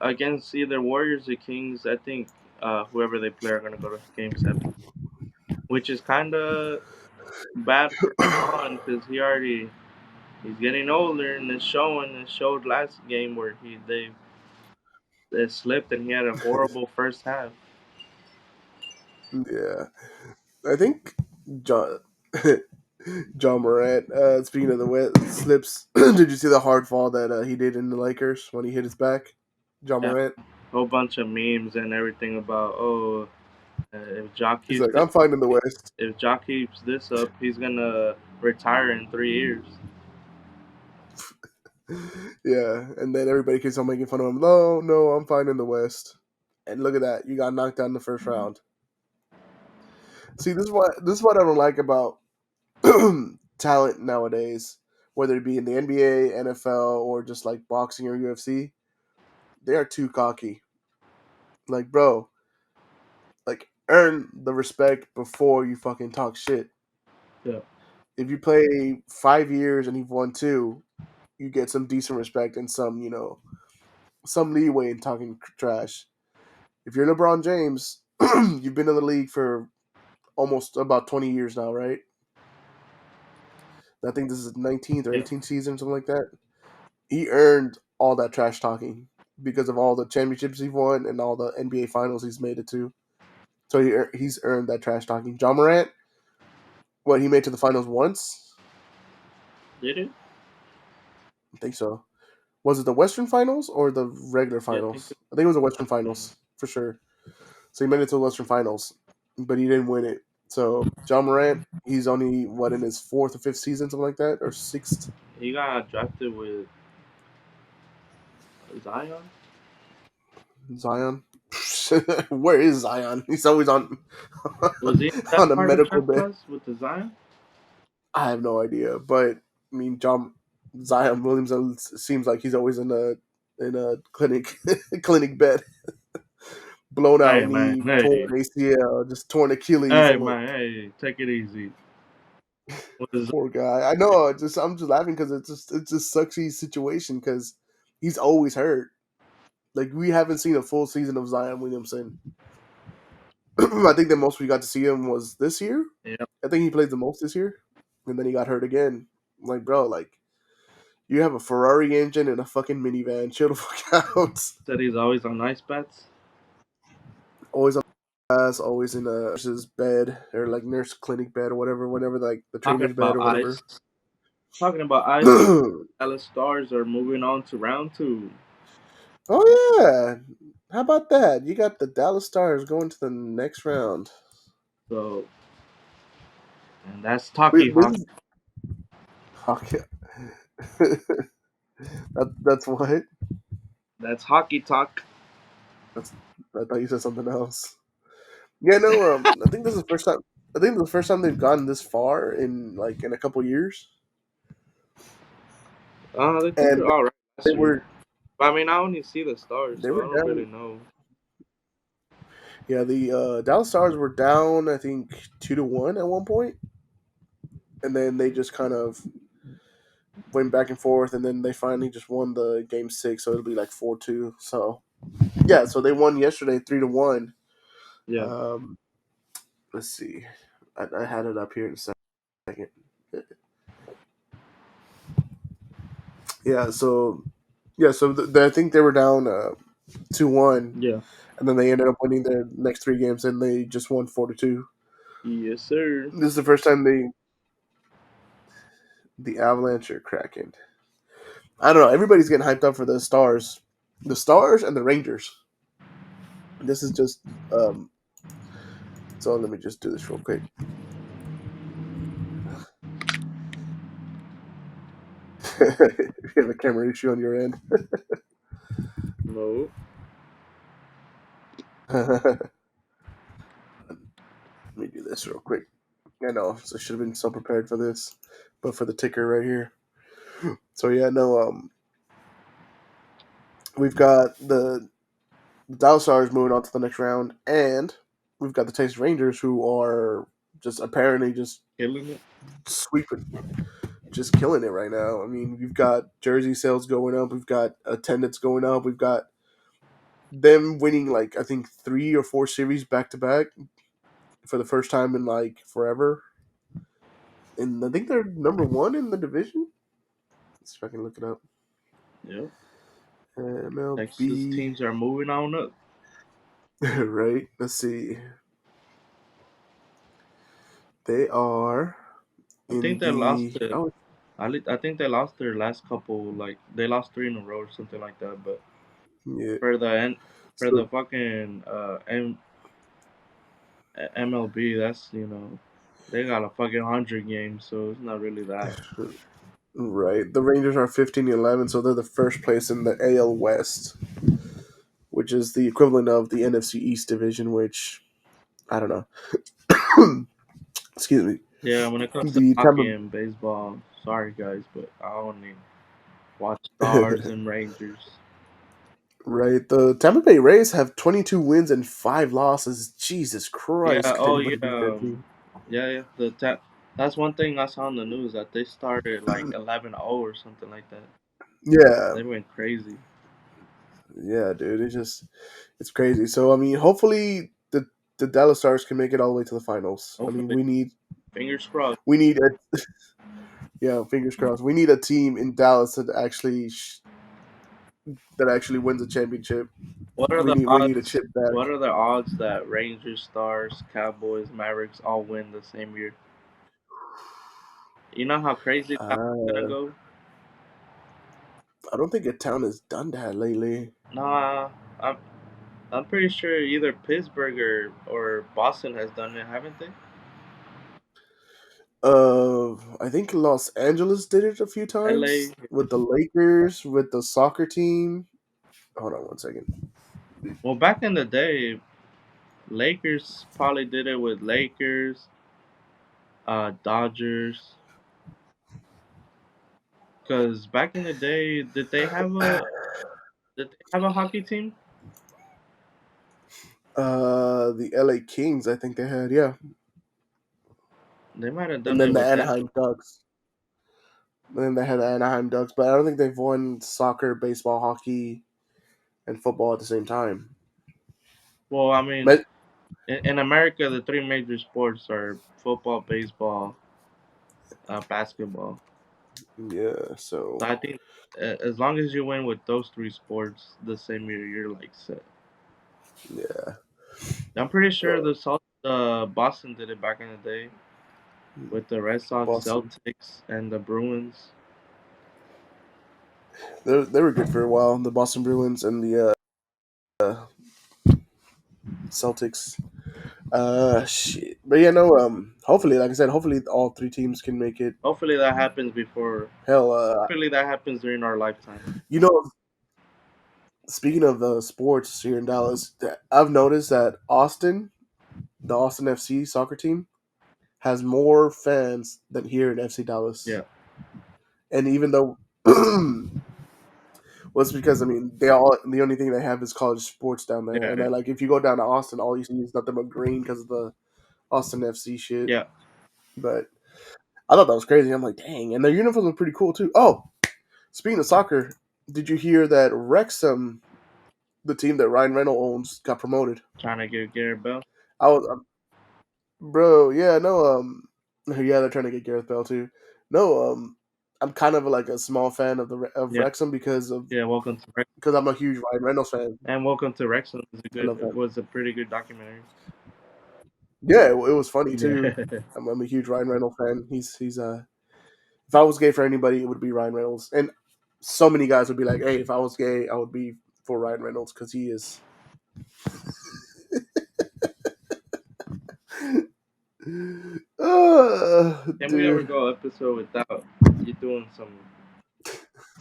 against either Warriors or Kings. I think whoever they play are gonna go to Game 7, which is kind of bad for LeBron because he's getting older and it's showing. It showed last game where they slipped and he had a horrible first half. Yeah, I think John John Morant. Speaking of the wet slips, did you see the hard fall that he did in the Lakers when he hit his back? John Yeah, Morant. whole bunch of memes and everything about if Ja He's keeps like, I'm fine in the West. if Ja keeps this up, he's gonna retire in 3 years. Yeah, and then everybody keeps on making fun of him. No, no, I'm fine in the West. And look at that, you got knocked out in the first round. See, this is what I don't like about talent nowadays, whether it be in the NBA, NFL, or just like boxing or UFC. They are too cocky. Like, bro, like earn the respect before you fucking talk shit. Yeah, If you play 5 years and you've won two, you get some decent respect and some, some leeway in talking trash. If you're LeBron James, you've been in the league for almost about 20 years now, right? I think this is 19th or yeah. 18th season, something like that. He earned all that trash talking because of all the championships he's won and all the NBA finals he's made it to. So he's earned that trash talking. John Morant, what, he made to the finals once? Did it? I think so. Was it the Western Finals or the regular Yeah, I think finals? I think it was the Western so. Finals for sure. So he made it to the Western Finals, but he didn't win it. So John Morant, he's only what, in his fourth or fifth season, something like that, or sixth. He got drafted with Zion. Zion. Where is Zion? He's always on Was he in on that a part of medical draft bed. class with the Zion? I have no idea, but I mean, John Zion Williamson seems like he's always in a clinic bed, blown out Hey man, knee, hey, torn ACL, just torn Achilles. hey I'm man, like, hey, take it easy. With the poor guy. I know. I'm just laughing because it's just sucky situation because he's always hurt. Like, we haven't seen a full season of Zion Williamson. I think the most we got to see him was this year. yeah, I think he played the most this year, and then he got hurt again. Like, bro, like, you have a Ferrari engine and a fucking minivan. Chill the fuck out. said he's always on ice bats. Always on class, always in a nurse's bed or like nurse clinic bed or whatever. Whenever, like, the Talking trainer's bed about or ice. whatever. Talking about ice. Dallas Stars are moving on to round two. Oh yeah, how about that? You got the Dallas Stars going to the next round. So, and that's Wait, talkie this hockey. is okay. That's what. That's hockey talk. That's I thought you said something else. Yeah, no. I think this is the first time. I think this is the first time they've gotten this far in a couple years, They did and all right they last year. were But I mean, I only see the stars, they so were I don't really down. know. Yeah, the Dallas Stars were down. I think 2-1 at one point, and then they just kind of went back and forth, and then they finally just won the game 6. So it'll be like 4-2. So yeah, so they won yesterday 3-1. Yeah, Um, let's see, I had it up here in a second. Yeah, so I think they were down 2-1, yeah, and then they ended up winning their next 3 games, and they just won 4-2. yes, sir. This is the first time the Avalanche are cracking. I don't know. Everybody's getting hyped up for the Stars and the Rangers. This is just so let me just do this real quick. You have a camera issue on your end. No. Let me do this real quick. I know, so I should have been so prepared for this, but for the ticker right here. So yeah, no, we've got the Dallas Stars moving on to the next round, and we've got the Texas Rangers who are just apparently just Killing it. sweeping, just killing it right now. I mean, we've got jersey sales going up, we've got attendance going up, we've got them winning like I think 3 or 4 series back to back for the first time in like forever. And I think they're number one in the division. Let's see if I can look it up. Yep. Texas MLB, teams are moving on up. right? Let's see. They are I think in they lost the it. I think they lost their last couple. Like they lost three in a row or something like that. But yeah. for the N- for So the fucking MLB, that's they got a fucking 100 games, so it's not really that. right, the Rangers are 15-11, so they're the first place in the AL West, which is the equivalent of the NFC East division. Which I don't know. Excuse me. Yeah, when it comes to The hockey Tampa, and baseball, sorry guys, but I only watch Stars and Rangers. right, the Tampa Bay Rays have 22 wins and 5 losses. Jesus Yeah. Christ, could Oh yeah. anybody beat that team? Yeah. Yeah. That's one thing I saw on the news that they started like 11-0 or something like that. Yeah, They went crazy. yeah, dude. It's crazy. So I mean, hopefully the Dallas Stars can make it all the way to the finals. I mean, Hopefully, fingers crossed. we need a yeah, fingers crossed. We need a team in Dallas that actually wins a championship. What are We the need a odds? chip back. What are the odds that Rangers, Stars, Cowboys, Mavericks all win the same year? You know how crazy that's gonna Uh, go. I don't think a town has done that lately. Nah, I'm pretty sure either Pittsburgh or Boston has done it, haven't they? I think Los Angeles did it a few times LA. with the Lakers, with the soccer team. Hold on one second. Well, back in the day, Lakers probably did it with Lakers, Dodgers. Because back in the day, did they have a hockey team? The LA Kings, I think they had, yeah, They might have and done then it the with them. Anaheim Ducks. And then they had the Anaheim Ducks, but I don't think they've won soccer, baseball, hockey, and football at the same time. Well, I mean, But in America, the three major sports are football, baseball, basketball. yeah, So so I think as long as you win with those three sports the same year, you're like set. yeah, I'm pretty sure uh, Boston did it back in the day with the Red Sox, Boston. Celtics, and the Bruins. They were good for a while. The Boston Bruins and the Celtics. Shit. But yeah, no. Hopefully, like I said, hopefully all three teams can make it. Hopefully that happens before. Hell, Hopefully that happens during our lifetime. you know, speaking of sports here in Dallas, I've noticed that the Austin FC soccer team, has more fans than here in FC Dallas. Yeah, And even though, well, it's because I mean the only thing they have is college sports down there, yeah, and yeah, then like if you go down to Austin, all you see is nothing but green because of the Austin FC shit. yeah. But I thought that was crazy. I'm like, dang, and their uniforms are pretty cool too. Oh, speaking of soccer, did you hear that Wrexham, the team that Ryan Reynolds owns, got promoted? Trying to get Garrett Bell. I was, bro, yeah, no, yeah, they're trying to get Gareth Bale too. No, I'm kind of like a small fan of Yeah, Wrexham yeah. Welcome to because I'm a huge Ryan Reynolds fan. and welcome to Wrexham. I love It that. was a pretty good documentary. Yeah, it was funny too. Yeah, I'm a huge Ryan Reynolds fan. He's if I was gay for anybody, it would be Ryan Reynolds. And so many guys would be like, "Hey, if I was gay, I would be for Ryan Reynolds because he is." can we ever Dude. go episode without you doing some?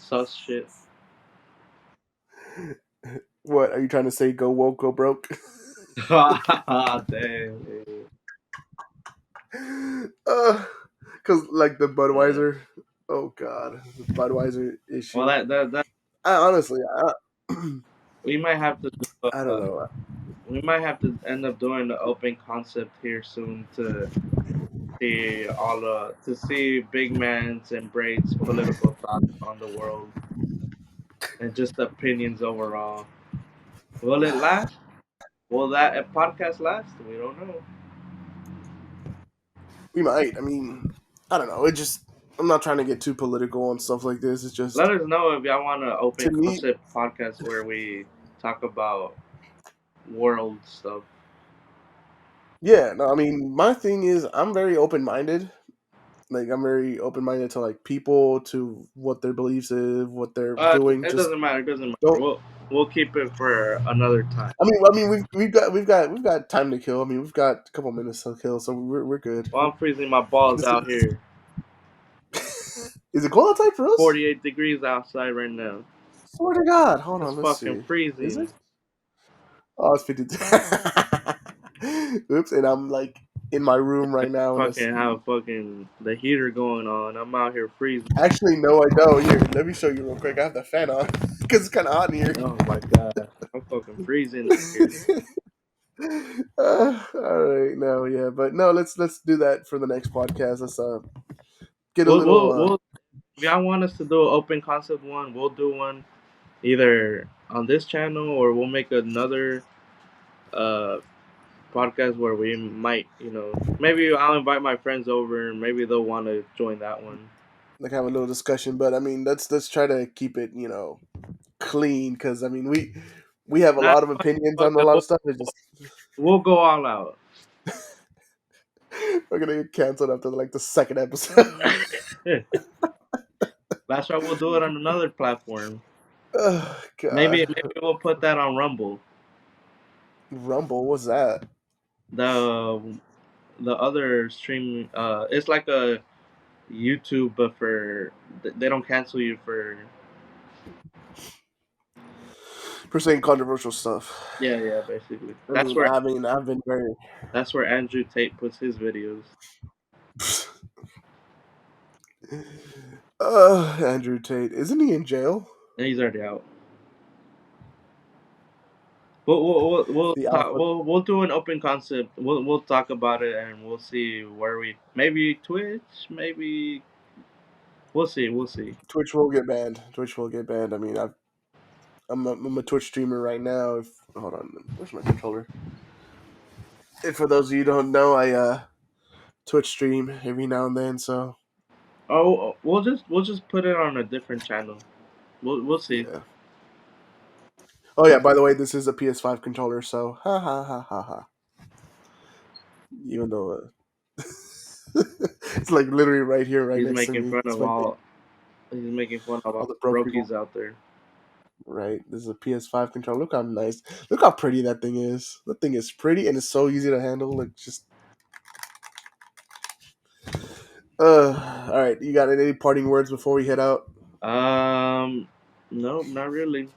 sus shit. What are you trying to say? Go woke, go broke. Damn. Cause like the Yeah. Budweiser. Oh God, the Budweiser Well, issue. that I honestly, we might have to do. I don't know. We might have to end up doing the open concept here soon to see big man's and Braid's political thoughts on the world and just opinions overall. Will it last? Will that podcast last? We don't know. We might. I mean, I don't know. It just. I'm not trying to get too political and stuff like this. It's Let just us know if y'all want an to open me. concept podcast where we talk about world stuff. Yeah. No. I mean, my thing is, I'm very open minded. Like, I'm very open minded to like people, to what their beliefs is, what they're doing. It Just doesn't matter. It doesn't matter. don't. We'll keep it for another time. I mean, we've got time to kill. I mean, we've got a couple minutes to kill, so we're good. Well, I'm freezing my balls This out is, here. is it cold outside for us? 48 degrees outside right now. Swear to God. Hold It's on, let's fucking see. Is freezing. it? Oh, it's 52. Oops, and I'm like in my room right now. And Fucking have fucking the heater going on. I'm out here freezing. actually, no, I don't. Here, let me show you real quick. I have the fan on because it's kind of hot in here. Oh my god. I'm fucking freezing out here. All right, no, yeah, but no, let's do that for the next podcast. Let's get a We'll, little we'll, we'll, if y'all want us to do an open concept one, we'll do one either on this channel or we'll make another uh podcast where we might, maybe I'll invite my friends over and maybe they'll want to join that one. like have a little discussion. But I mean, let's try to keep it clean because I mean we have a Nah, lot of opinions fuck on a that. lot of stuff. It's just We'll go all out. we're gonna get canceled after like the second episode. That's why we'll do it on another platform. Oh Maybe God, we'll put that on Rumble. Rumble, what's that? The the other stream, it's like a YouTube, but they don't cancel you for. For saying controversial stuff. Yeah, basically. I've been very. That's where Andrew Tate puts his videos. Andrew Tate, isn't he in jail? And he's already out. We'll The talk. alpha We'll do an open concept. We'll talk about it and we'll see where we maybe Twitch. Maybe we'll see. We'll see. Twitch will get banned. Twitch will get banned. I mean, I'm a Twitch streamer right now. If hold on, where's my controller? And for those of you who don't know, I Twitch stream every now and then. So Oh, we'll just put it on a different channel. We'll see. yeah. Oh yeah. By the way, this is a PS5 controller. So ha ha ha ha ha. Even though it's like literally right here, right He's next to making me. fun It's of my thing. all. He's making fun of All all the the broke people. brokies out there. Right. This is a PS5 controller. Look how nice. Look how pretty that thing is. That thing is pretty and it's so easy to handle. Like just. All right. You got any parting words before we head out? No, not really.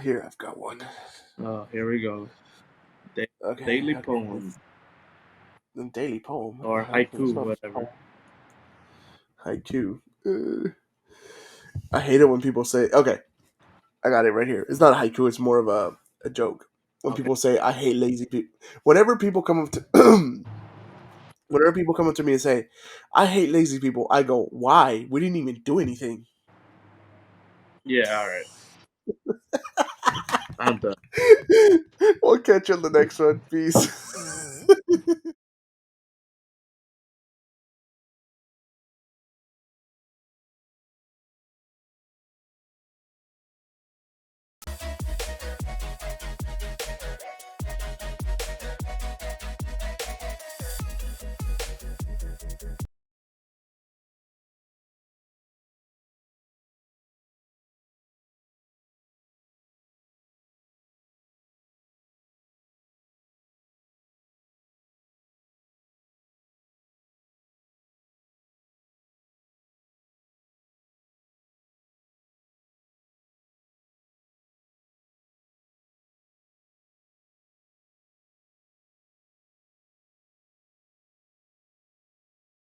Here I've got one. Oh, here we go. Da- Okay. Daily Okay. poem The daily poem. or I don't think there's haiku, no whatever. poem. Haiku. I hate it when people say. Okay, I got it right here. It's not a haiku. It's more of a joke. When Okay. people say, "I hate lazy people," whenever people come up to, whenever people come up to me and say, "I hate lazy people," I go, "Why? We didn't even do anything." Yeah. All right. I'm done. We'll catch you on the next one. Peace.